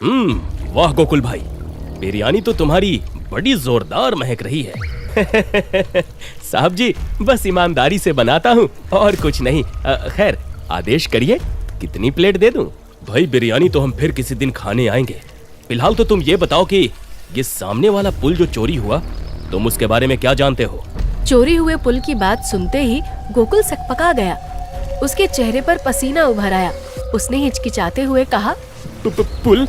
वाह गोकुल भाई, बिरयानी तो तुम्हारी बड़ी जोरदार महक रही है। साहब जी, बस ईमानदारी से बनाता हूँ और कुछ नहीं। खैर, आदेश करिए, कितनी प्लेट दे दूं? भाई बिरयानी तो हम फिर किसी दिन खाने आएंगे। फिलहाल तो तुम ये बताओ कि ये सामने वाला पुल जो चोरी हुआ, तुम उसके बारे में क्या जानते हो? चोरी हुए पुल की बात सुनते ही गोकुल सकपका गया। उसके चेहरे पर पसीना उभर आया। उसने हिचकिचाते हुए कहा, पुल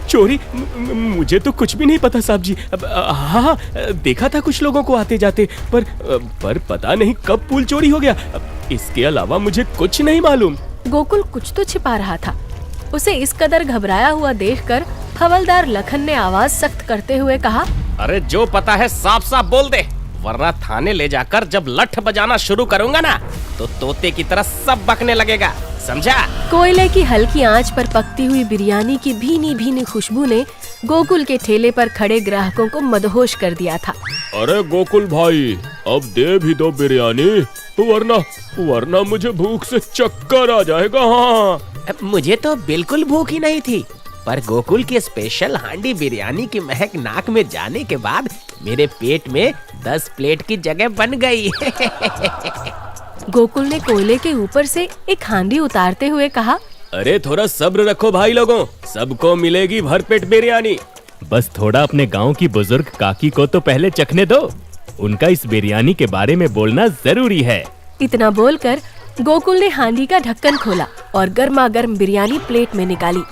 चोरी? मुझे तो कुछ भी नहीं पता साहब जी। हाँ, देखा था कुछ लोगों को आते जाते, पर पता नहीं कब पुल चोरी हो गया। इसके अलावा मुझे कुछ नहीं मालूम। गोकुल कुछ तो छिपा रहा था। उसे इस कदर घबराया हुआ देखकर हवलदार लखन ने आवाज सख्त करते हुए कहा, अरे जो पता है साफ साफ बोल दे, वरना थाने ले जाकर जब लठ बजाना शुरू करूंगा ना, तो तोते की तरह सब बकने लगेगा, समझा? कोयले की हल्की आंच पर पकती हुई बिरयानी की भीनी भीनी खुशबू ने गोकुल के ठेले पर खड़े ग्राहकों को मदहोश कर दिया था। अरे गोकुल भाई, अब दे भी दो बिरयानी, वरना मुझे भूख से चक्कर आ जाएगा। हाँ, मुझे तो बिल्कुल भूख ही नहीं थी, पर गोकुल की स्पेशल हांडी बिरयानी की महक नाक में जाने के बाद मेरे पेट में 10 प्लेट की जगह बन गई। गोकुल ने कोयले के ऊपर से एक हांडी उतारते हुए कहा, अरे थोड़ा सब्र रखो भाई लोगों, सबको मिलेगी भरपेट बिरयानी। बस थोड़ा अपने गांव की बुजुर्ग काकी को तो पहले चखने दो, उनका इस बिरयानी के बारे में बोलना जरूरी है। इतना बोलकर गोकुल ने हांडी का ढक्कन खोला और गर्मा गर्म बिरयानी प्लेट में निकाली।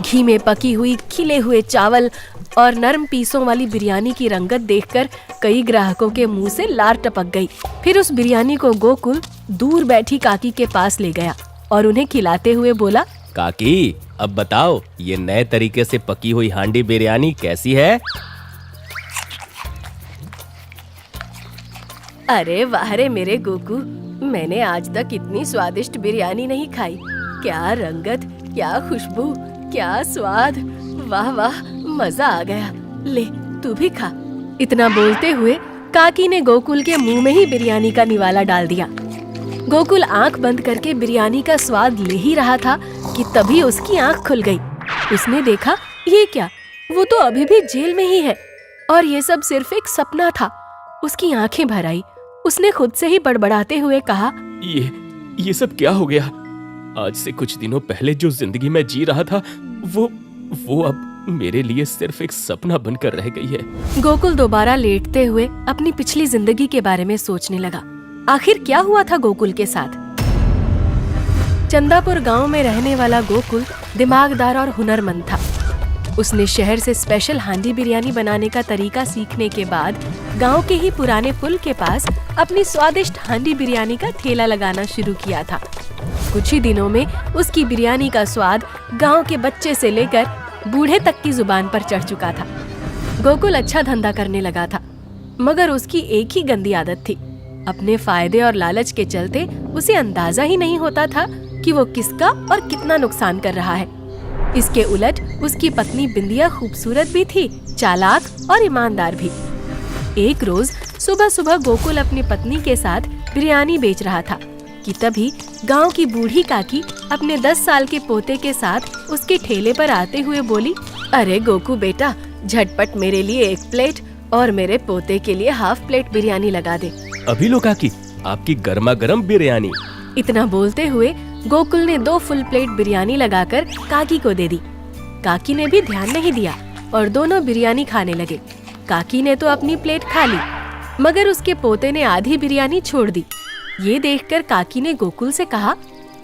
घी में पकी हुई खिले हुए चावल और नरम पीसों वाली बिरयानी की रंगत देखकर कई ग्राहकों के मुंह से लार टपक गई। फिर उस बिरयानी को गोकुल दूर बैठी काकी के पास ले गया और उन्हें खिलाते हुए बोला, काकी, अब बताओ ये नए तरीके से पकी हुई हांडी बिरयानी कैसी है? अरे वाह रे मेरे गोकू, मैंने आज तक इतनी स्वादिष्ट बिरयानी नहीं खाई। क्या रंगत, क्या खुशबू, क्या स्वाद, वाह वाह, मजा आ गया। ले तू भी खा। इतना बोलते हुए काकी ने गोकुल के मुंह में ही बिरयानी का निवाला डाल दिया। गोकुल आंख बंद करके बिरयानी का स्वाद ले ही रहा था कि तभी उसकी आंख खुल गई। उसने देखा, ये क्या, वो तो अभी भी जेल में ही है और ये सब सिर्फ एक सपना था। उसकी आंखें भर आई। उसने खुद से ही बड़बड़ाते हुए कहा, ये सब क्या हो गया? आज से कुछ दिनों पहले जो जिंदगी में जी रहा था, वो अब मेरे लिए सिर्फ एक सपना बनकर रह गई है। गोकुल दोबारा लेटते हुए अपनी पिछली जिंदगी के बारे में सोचने लगा। आखिर क्या हुआ था गोकुल के साथ? चंदापुर गांव में रहने वाला गोकुल दिमागदार और हुनरमंद था। उसने शहर से स्पेशल हांडी बिरयानी बनाने का तरीका सीखने के बाद गांव के ही पुराने पुल के पास अपनी स्वादिष्ट हांडी बिरयानी का ठेला लगाना शुरू किया था। कुछ ही दिनों में उसकी बिरयानी का स्वाद गांव के बच्चे से लेकर बूढ़े तक की जुबान पर चढ़ चुका था। गोकुल अच्छा धंधा करने लगा था, मगर उसकी एक ही गंदी आदत थी। अपने फायदे और लालच के चलते उसे अंदाजा ही नहीं होता था कि वो किसका और कितना नुकसान कर रहा है। इसके उलट उसकी पत्नी बिंदिया खूबसूरत भी थी, चालाक और ईमानदार भी। एक रोज सुबह सुबह गोकुल अपनी पत्नी के साथ बिरयानी बेच रहा था कि तभी गांव की बूढ़ी काकी अपने 10 साल के पोते के साथ उसके ठेले पर आते हुए बोली, अरे गोकू बेटा, झटपट मेरे लिए 1 प्लेट और मेरे पोते के लिए हाफ प्लेट बिरयानी लगा दे। अभी लो काकी, आपकी गर्मा गर्म बिरयानी। इतना बोलते हुए गोकुल ने 2 फुल प्लेट बिरयानी लगाकर काकी को दे दी। काकी ने भी ध्यान नहीं दिया और दोनों बिरयानी खाने लगे। काकी ने तो अपनी प्लेट खा ली, मगर उसके पोते ने आधी बिरयानी छोड़ दी। ये देखकर काकी ने गोकुल से कहा,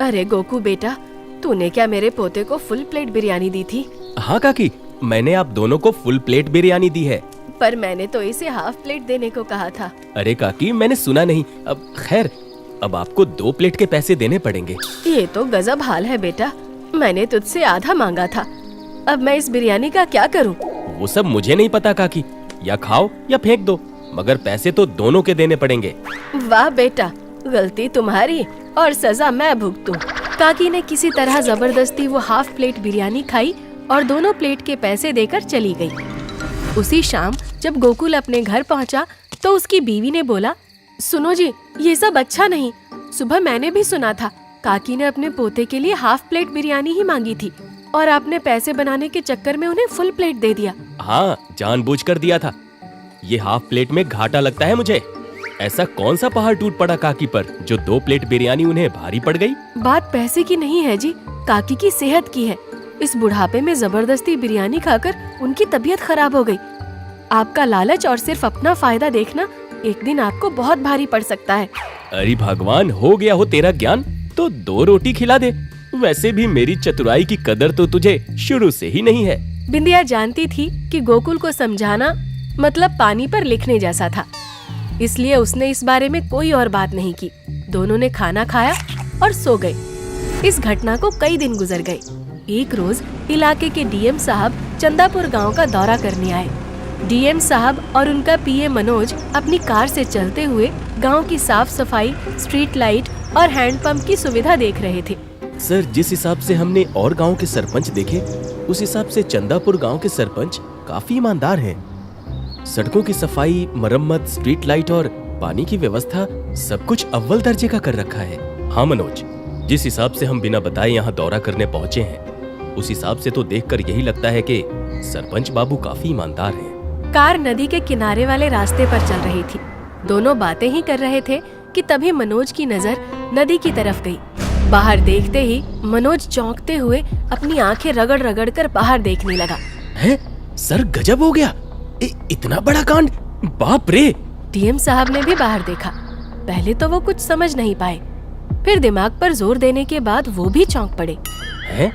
अरे गोकू बेटा, तूने क्या मेरे पोते को फुल प्लेट बिरयानी दी थी? हाँ काकी, मैंने आप दोनों को फुल प्लेट बिरयानी दी है। पर मैंने तो इसे हाफ प्लेट देने को कहा था। अरे काकी, मैंने सुना नहीं। अब खैर, अब आपको 2 प्लेट के पैसे देने पड़ेंगे। ये तो गजब हाल है बेटा, मैंने तुझसे आधा मांगा था। अब मैं इस बिरयानी का क्या करूं? वो सब मुझे नहीं पता काकी, या खाओ या फेंक दो, मगर पैसे तो दोनों के देने पड़ेंगे। वाह बेटा, गलती तुम्हारी और सजा मैं भुगतूं। काकी ने किसी तरह जबरदस्ती वो हाफ प्लेट बिरयानी खाई और दोनों प्लेट के पैसे देकर चली गई। उसी शाम जब गोकुल अपने घर पहुंचा तो उसकी बीवी ने बोला, सुनो जी, ये सब अच्छा नहीं। सुबह मैंने भी सुना था काकी ने अपने पोते के लिए हाफ प्लेट बिरयानी ही मांगी थी, और आपने पैसे बनाने के चक्कर में उन्हें फुल प्लेट दे दिया। हाँ, जानबूझकर दिया था। ये हाफ प्लेट में घाटा लगता है मुझे। ऐसा कौन सा पहाड़ टूट पड़ा काकी पर जो 2 प्लेट बिरयानी उन्हें भारी पड़ गई? बात पैसे की नहीं है जी, काकी की सेहत की है। इस बुढ़ापे में जबरदस्ती बिरयानी खाकर उनकी तबीयत खराब हो गई। आपका लालच और सिर्फ अपना फायदा देखना एक दिन आपको बहुत भारी पड़ सकता है। अरे भगवान, हो गया हो तेरा ज्ञान तो 2 रोटी खिला दे। वैसे भी मेरी चतुराई की कदर तो तुझे शुरू से ही नहीं है। बिंदिया जानती थी कि गोकुल को समझाना मतलब पानी पर लिखने जैसा था, इसलिए उसने इस बारे में कोई और बात नहीं की। दोनों ने खाना खाया और सो गए। इस घटना को कई दिन गुजर गए। एक रोज इलाके के डीएम साहब चंदापुर गांव का दौरा करने आए। डीएम साहब और उनका पीए मनोज अपनी कार से चलते हुए गांव की साफ सफाई, स्ट्रीट लाइट और हैंडपंप की सुविधा देख रहे थे। सर, जिस हिसाब से हमने और गांव के सरपंच देखे, उस हिसाब से चंदापुर गांव के सरपंच काफी ईमानदार हैं। सड़कों की सफाई, मरम्मत, स्ट्रीट लाइट और पानी की व्यवस्था सब कुछ अव्वल दर्जे का कर रखा है। हाँ मनोज, जिस हिसाब से हम बिना बताए यहाँ दौरा करने पहुँचे हैं, उस हिसाब से तो देखकर यही लगता है कि सरपंच बाबू काफी ईमानदार हैं। कार नदी के किनारे वाले रास्ते पर चल रही थी। दोनों बातें ही कर रहे थे कि तभी मनोज की नजर नदी की तरफ गई। बाहर देखते ही मनोज चौंकते हुए अपनी आंखें रगड़ रगड़ कर बाहर देखने लगा। है सर, गजब हो गया। इतना बड़ा कांड, बाप रे। डीएम साहब ने भी बाहर देखा। पहले तो वो कुछ समझ नहीं पाए, फिर दिमाग पर जोर देने के बाद वो भी चौंक पड़े। है?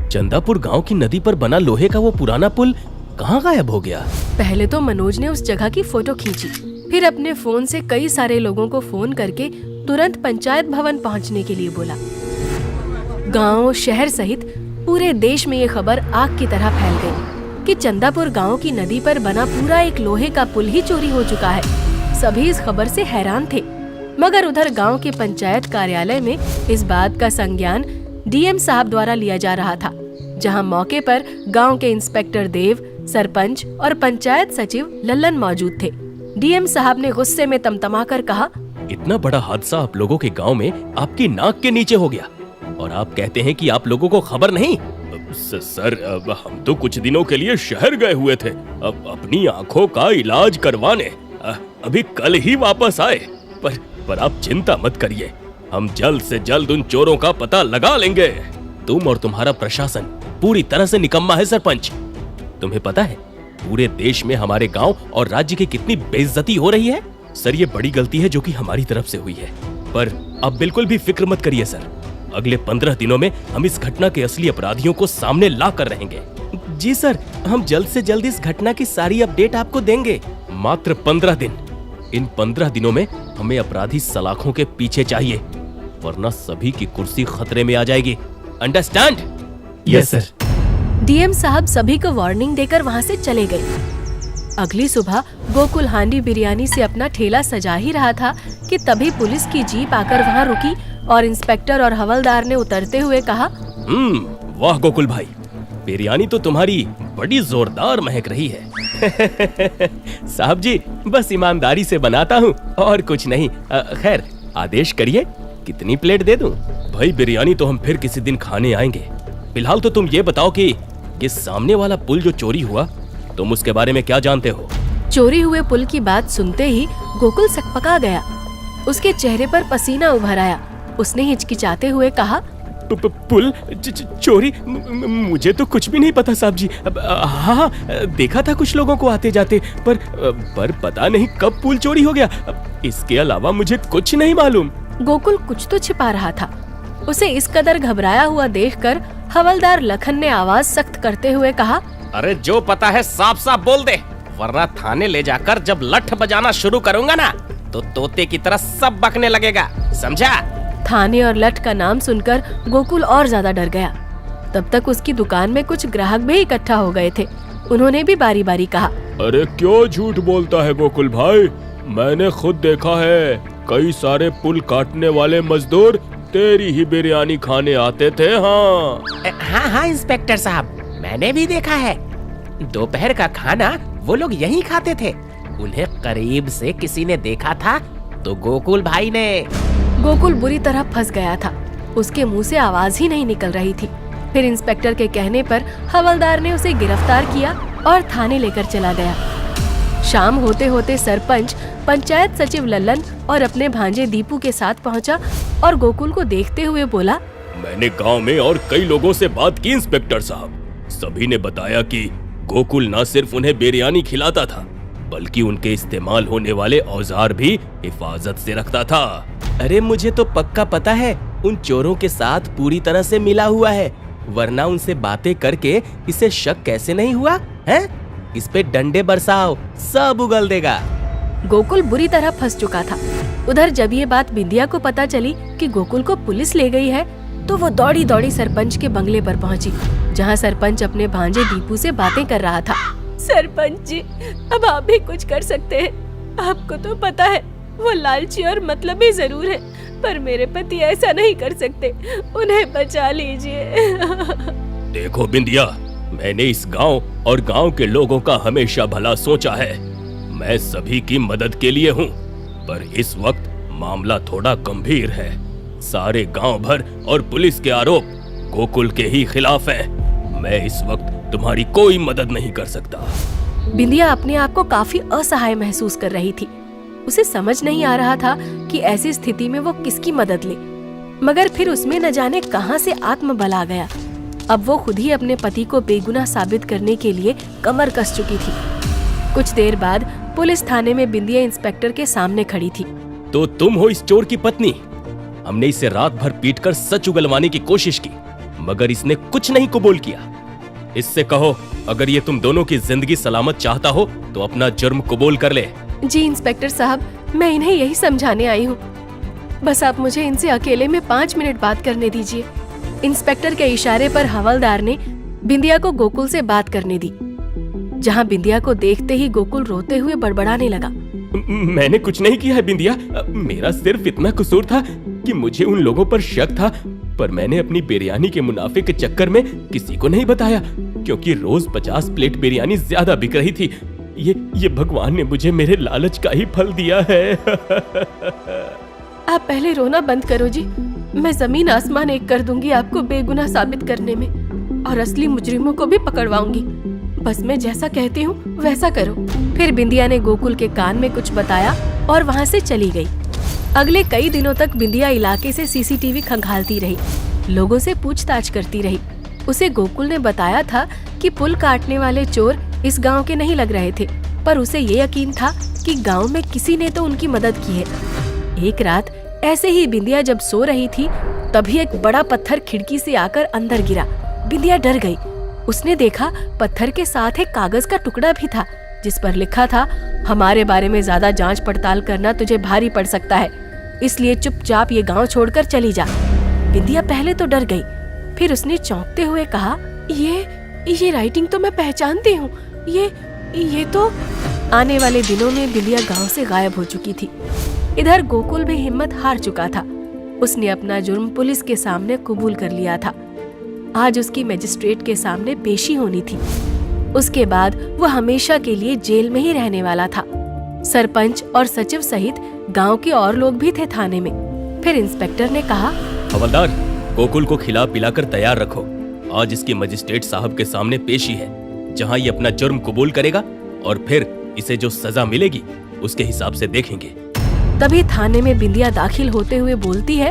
चंदापुर गांव की नदी पर बना लोहे का वो पुराना पुल कहाँ गायब हो गया? पहले तो मनोज ने उस जगह की फोटो खींची, फिर अपने फोन से कई सारे लोगों को फोन करके तुरंत पंचायत भवन पहुंचने के लिए बोला। गांव, शहर सहित पूरे देश में ये खबर आग की तरह फैल गई कि चंदापुर गांव की नदी पर बना पूरा एक लोहे का पुल ही चोरी हो चुका है। सभी इस खबर से हैरान थे, मगर उधर गांव के पंचायत कार्यालय में इस बात का संज्ञान डीएम साहब द्वारा लिया जा रहा था, जहां मौके पर गांव के इंस्पेक्टर देव, सरपंच और पंचायत सचिव लल्लन मौजूद थे। डीएम साहब ने गुस्से में तमतमाकर कहा, इतना बड़ा हादसा आप लोगों के गांव में आपकी नाक के नीचे हो गया और आप कहते हैं कि आप लोगों को खबर नहीं? सर, हम तो कुछ दिनों के लिए शहर गए हुए थे, अब अपनी आंखों का इलाज करवाने। अभी कल ही वापस आए। पर आप चिंता मत करिए, हम जल्द से जल्द उन चोरों का पता लगा लेंगे। तुम और तुम्हारा प्रशासन पूरी तरह से निकम्मा है सरपंच। तुम्हें पता है पूरे देश में हमारे गांव और राज्य की कितनी बेइज्जती हो रही है? सर, ये बड़ी गलती है जो कि हमारी तरफ से हुई है, पर आप बिल्कुल भी फिक्र मत करिए सर। अगले 15 दिनों में हम इस घटना के असली अपराधियों को सामने ला कर रहेंगे। जी सर, हम जल्द से जल्द इस घटना की सारी अपडेट आपको देंगे। मात्र 15 दिन। इन 15 दिनों में हमें अपराधी सलाखों के पीछे चाहिए, वरना सभी की कुर्सी खतरे में आ जाएगी। अंडरस्टैंड? Yes sir. डीएम साहब सभी को वार्निंग देकर वहाँ से चले गए। अगली सुबह गोकुल हांडी बिरयानी से अपना ठेला सजा ही रहा था कि तभी पुलिस की जीप आकर वहाँ रुकी और इंस्पेक्टर और हवलदार ने उतरते हुए कहा, वाह गोकुल भाई, बिरयानी तो तुम्हारी बड़ी जोरदार महक रही है। साहब जी, बस ईमानदारी से बनाता हूँ और कुछ नहीं। खैर, आदेश करिए, कितनी प्लेट दे दूं? भाई, बिरयानी तो हम फिर किसी दिन खाने आएंगे। फिलहाल तो तुम ये बताओ कि ये सामने वाला पुल जो चोरी हुआ, तुम उसके बारे में क्या जानते हो? चोरी हुए पुल की बात सुनते ही गोकुल सकपका गया। उसके चेहरे पर पसीना उभर आया। उसने हिचकिचाते हुए कहा, पुल चोरी? मुझे तो कुछ भी नहीं पता साहब जी। हाँ, देखा था कुछ लोगों को आते जाते, पर पता नहीं कब पुल चोरी हो गया। इसके अलावा मुझे कुछ नहीं मालूम। गोकुल कुछ तो छिपा रहा था। उसे इस कदर घबराया हुआ देखकर हवलदार लखन ने आवाज सख्त करते हुए कहा, अरे जो पता है साफ साफ बोल दे, वरना थाने ले जाकर जब लठ बजाना शुरू करूंगा ना, तो तोते की तरह सब बकने लगेगा, समझा? थाने और लठ का नाम सुनकर गोकुल और ज्यादा डर गया। तब तक उसकी दुकान में कुछ ग्राहक भी इकट्ठा हो गए थे। उन्होंने भी बारी बारी कहा, अरे क्यों झूठ बोलता है गोकुल भाई, मैंने खुद देखा है, कई सारे पुल काटने वाले मजदूर तेरी ही बिरयानी खाने आते थे। हाँ इंस्पेक्टर साहब, मैंने भी देखा है। दोपहर का खाना वो लोग यहीं खाते थे। उन्हें करीब से किसी ने देखा था तो गोकुल भाई ने। गोकुल बुरी तरह फंस गया था। उसके मुंह से आवाज ही नहीं निकल रही थी। फिर इंस्पेक्टर के कहने पर हवलदार ने उसे गिरफ्तार किया और थाने लेकर चला गया। शाम होते होते सरपंच पंचायत सचिव लल्लन और अपने भांजे दीपू के साथ पहुंचा और गोकुल को देखते हुए बोला, मैंने गांव में और कई लोगों से बात की इंस्पेक्टर साहब। सभी ने बताया कि गोकुल न सिर्फ उन्हें बिरयानी खिलाता था, बल्कि उनके इस्तेमाल होने वाले औजार भी हिफाजत से रखता था। अरे मुझे तो पक्का पता है उन चोरों के साथ पूरी तरह से मिला हुआ है, वरना उनसे बातें करके इसे शक कैसे नहीं हुआ है? इस पे डंडे बरसाओ, सब उगल देगा। गोकुल बुरी तरह फंस चुका था। उधर जब ये बात बिंदिया को पता चली कि गोकुल को पुलिस ले गई है, तो वो दौड़ी दौड़ी सरपंच के बंगले पर पहुंची, जहां सरपंच अपने भांजे दीपू से बातें कर रहा था। सरपंच जी, अब आप भी कुछ कर सकते हैं। आपको तो पता है वो लालची और मतलबी जरूर है, पर मेरे पति ऐसा नहीं कर सकते। उन्हें बचा लीजिए। देखो बिंदिया, मैंने इस गांव और गांव के लोगों का हमेशा भला सोचा है। मैं सभी की मदद के लिए हूँ, पर इस वक्त मामला थोड़ा गंभीर है। सारे गांव भर और पुलिस के आरोप गोकुल के ही खिलाफ हैं। मैं इस वक्त तुम्हारी कोई मदद नहीं कर सकता। बिंदिया अपने आप को काफी असहाय महसूस कर रही थी। उसे समझ नहीं आ रहा था कि ऐसी स्थिति में वो किसकी मदद ले, मगर फिर उसमें न जाने कहां से आत्मबल आ गया। अब वो खुद ही अपने पति को बेगुनाह साबित करने के लिए कमर कस चुकी थी। कुछ देर बाद पुलिस थाने में बिंदिया इंस्पेक्टर के सामने खड़ी थी। तो तुम हो इस चोर की पत्नी? हमने इसे रात भर पीटकर सच उगलवाने की कोशिश की, मगर इसने कुछ नहीं कबूल किया। इससे कहो, अगर ये तुम दोनों की जिंदगी सलामत चाहता हो तो अपना जुर्म कबूल कर ले। जी इंस्पेक्टर साहब, मैं इन्हें यही समझाने आई हूँ। बस आप मुझे इनसे अकेले में 5 मिनट बात करने दीजिए। इंस्पेक्टर के इशारे पर हवलदार ने बिंदिया को गोकुल से बात करने दी, जहाँ बिंदिया को देखते ही गोकुल रोते हुए बड़बड़ाने लगा। मैंने कुछ नहीं किया है बिंदिया। मेरा सिर्फ इतना कसूर था कि मुझे उन लोगों पर शक था, पर मैंने अपनी बिरयानी के मुनाफे के चक्कर में किसी को नहीं बताया, क्योंकि रोज 50 प्लेट बिरयानी ज्यादा बिक रही थी। ये भगवान ने मुझे मेरे लालच का ही फल दिया है। आप पहले रोना बंद करो जी। मैं जमीन आसमान एक कर दूंगी आपको बेगुनाह साबित करने में, और असली मुजरिमों को भी पकड़वाऊंगी। बस मैं जैसा कहती हूँ वैसा करो। फिर बिंदिया ने गोकुल के कान में कुछ बताया और वहाँ से चली गई। अगले कई दिनों तक बिंदिया इलाके से सीसीटीवी खंगालती रही, लोगों से पूछताछ करती रही। उसे गोकुल ने बताया था कि पुल काटने वाले चोर इस गांव के नहीं लग रहे थे, पर उसे ये यकीन था कि गांव में किसी ने तो उनकी मदद की है। एक रात ऐसे ही बिंदिया जब सो रही थी, तभी एक बड़ा पत्थर खिड़की से आकर अंदर गिरा। बिंदिया डर गई। उसने देखा पत्थर के साथ एक कागज का टुकड़ा भी था, जिस पर लिखा था, हमारे बारे में ज्यादा जांच पड़ताल करना तुझे भारी पड़ सकता है, इसलिए चुपचाप ये गांव छोड़कर चली जा। बिंदिया पहले तो डर गई, फिर उसने चौंकते हुए कहा, ये राइटिंग तो मैं पहचानती हूँ। ये तो। आने वाले दिनों में बिंदिया गांव से गायब हो चुकी थी। इधर गोकुल भी हिम्मत हार चुका था। उसने अपना जुर्म पुलिस के सामने कबूल कर लिया था। आज उसकी मजिस्ट्रेट के सामने पेशी होनी थी। उसके बाद वह हमेशा के लिए जेल में ही रहने वाला था। सरपंच और सचिव सहित गांव के और लोग भी थे थाने में। फिर इंस्पेक्टर ने कहा, हवलदार, गोकुल को खिला पिलाकर तैयार रखो। आज इसकी मजिस्ट्रेट साहब के सामने पेशी है, जहां ये अपना जुर्म कबूल करेगा और फिर इसे जो सजा मिलेगी उसके हिसाब से देखेंगे। तभी थाने में बिंदिया दाखिल होते हुए बोलती है,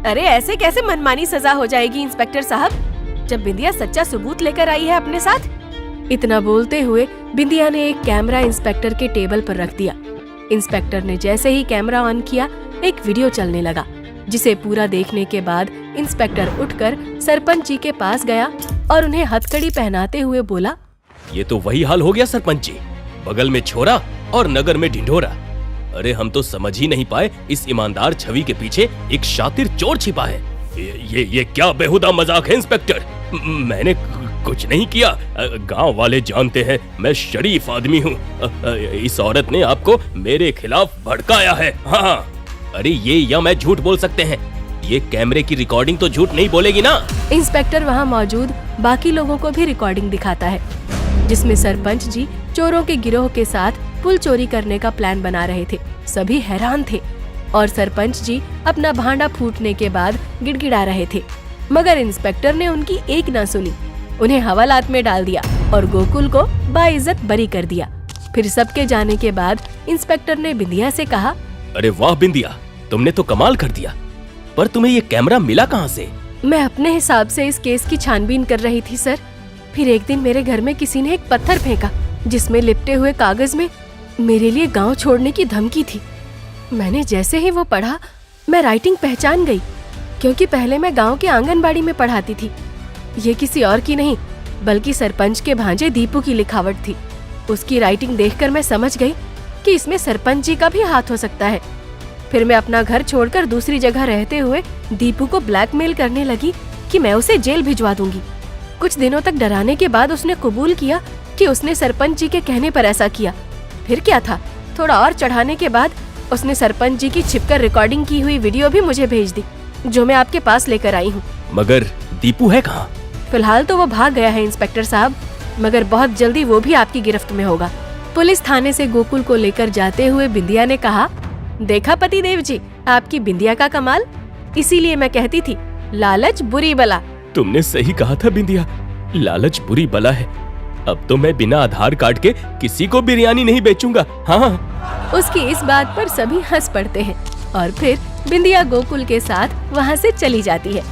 अरे ऐसे कैसे मनमानी सजा हो जाएगी इंस्पेक्टर साहब, जब बिंदिया सच्चा सबूत लेकर आई है अपने साथ। इतना बोलते हुए बिंदिया ने एक कैमरा इंस्पेक्टर के टेबल पर रख दिया। इंस्पेक्टर ने जैसे ही कैमरा ऑन किया, एक वीडियो चलने लगा, जिसे पूरा देखने के बाद इंस्पेक्टर उठकर सरपंच जी के पास गया और उन्हें हथकड़ी पहनाते हुए बोला, ये तो वही हाल हो गया सरपंच जी, बगल में छोरा और नगर में ढिंढोरा। अरे हम तो समझ ही नहीं पाए इस ईमानदार छवि के पीछे एक शातिर चोर छिपा है। ये क्या बेहुदा मजाक है इंस्पेक्टर? मैंने कुछ नहीं किया। गांव वाले जानते हैं मैं शरीफ आदमी हूँ। इस औरत ने आपको मेरे खिलाफ भड़काया है। हाँ, अरे ये या मैं झूठ बोल सकते हैं, ये कैमरे की रिकॉर्डिंग तो झूठ नहीं बोलेगी ना। इंस्पेक्टर वहाँ मौजूद बाकी लोगों को भी रिकॉर्डिंग दिखाता है, जिसमें सरपंच जी चोरों के गिरोह के साथ पुल चोरी करने का प्लान बना रहे थे। सभी हैरान थे और सरपंच जी अपना भांडा फूटने के बाद गिड़गिड़ा रहे थे। मगर इंस्पेक्टर ने उनकी एक ना सुनी, उन्हें हवालात में डाल दिया और गोकुल को बाइज्जत बरी कर दिया। फिर सबके जाने के बाद इंस्पेक्टर ने बिंदिया से कहा, अरे वाह बिंदिया, तुमने तो कमाल कर दिया। पर तुम्हें ये कैमरा मिला कहाँ से? मैं अपने हिसाब से इस केस की छानबीन कर रही थी सर। फिर एक दिन मेरे घर में किसी ने एक पत्थर फेंका जिसमें लिपटे हुए कागज में मेरे लिए गांव छोड़ने की धमकी थी। मैंने जैसे ही वो पढ़ा, मैं राइटिंग पहचान गई, क्योंकि पहले मैं गांव के आंगनबाड़ी में पढ़ाती थी। ये किसी और की नहीं बल्कि सरपंच के भांजे दीपू की लिखावट थी। उसकी राइटिंग देखकर मैं समझ गई कि इसमें सरपंच जी का भी हाथ हो सकता है। फिर मैं अपना घर छोड़कर दूसरी जगह रहते हुए दीपू को ब्लैकमेल करने लगी कि मैं उसे जेल भिजवा दूंगी। कुछ दिनों तक डराने के बाद उसने कबूल किया कि उसने सरपंच जी के कहने पर ऐसा किया। फिर क्या था, थोड़ा और चढ़ाने के बाद उसने सरपंच जी की छिपकर रिकॉर्डिंग की हुई वीडियो भी मुझे भेज दी, जो मैं आपके पास लेकर आई हूँ। मगर दीपू है कहाँ? फिलहाल तो वो भाग गया है इंस्पेक्टर साहब, मगर बहुत जल्दी वो भी आपकी गिरफ्त में होगा। पुलिस थाने से गोकुल को लेकर जाते हुए बिंदिया ने कहा, देखा पतिदेव जी, आपकी बिंदिया का कमाल। इसीलिए मैं कहती थी, लालच बुरी बला। तुमने सही कहा था बिंदिया, लालच बुरी बला है। अब तो मैं बिना आधार कार्ड के किसी को बिरयानी नहीं बेचूंगा। हाँ। उसकी इस बात पर सभी हंस पड़ते हैं और फिर बिंदिया गोकुल के साथ वहाँ से चली जाती है।